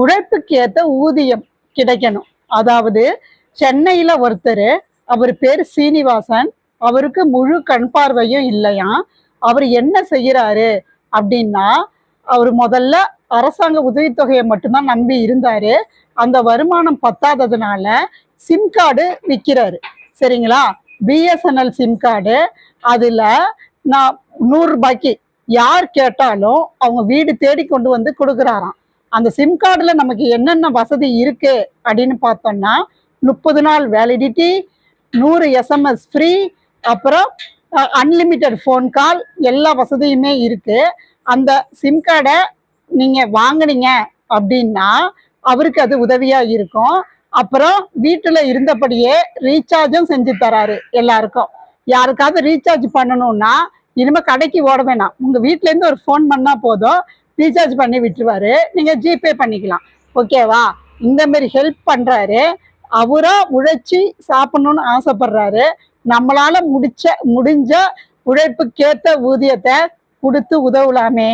உழைப்புக்கு ஏத்த ஊதியம் கிடைக்கணும். அதாவது சென்னையில ஒருத்தர், அவர் பேர் சீனிவாசன். அவருக்கு முழு கண் பார்வையும் இல்லையாம். அவர் என்ன செய்யறாரு அப்படின்னா, அவர் முதல்ல அரசாங்க உதவித்தொகையை மட்டும்தான் நம்பி இருந்தாரு. அந்த வருமானம் பத்தாததுனால சிம் கார்டு விற்கிறாரு. சரிங்களா? BSNL sim card. அதுல நான் 100 ரூபாய்க்கு யார் கேட்டாலும் அவங்க வீடு தேடி கொண்டு வந்து கொடுக்குறாராம். அந்த சிம் கார்டுல நமக்கு என்னென்ன வசதி இருக்கு அப்படின்னு பார்த்தோம்னா, 30 நாள் வேலிடிட்டி, 100 எஸ்எம்எஸ் ஃப்ரீ, அப்புறம் அன்லிமிட்டெட் ஃபோன் கால், எல்லா வசதியுமே இருக்கு. அந்த சிம் கார்டை நீங்க வாங்குனீங்க அப்படின்னா அவருக்கு அது உதவியா இருக்கும். அப்புறம் வீட்டுல இருந்தபடியே ரீசார்ஜும் செஞ்சு தராரு எல்லாருக்கும். யாருக்காவது ரீசார்ஜ் பண்ணணும்னா இனிமே கடைக்கு ஓட வேணாம். உங்க வீட்ல இருந்து ஒரு ஃபோன் பண்ணா போதும், ரீசார்ஜ் பண்ணி விட்டுருவாரு. நீங்க ஜிபே பண்ணிக்கலாம். ஓகேவா? இந்த மாதிரி ஹெல்ப் பண்றாரு. அவரா உழைச்சி சாப்பிடணும்னு ஆசைப்படுறாரு. நம்மளால முடிஞ்ச உழைப்புக்கேத்த ஊதியத்தை கொடுத்து உதவலாமே.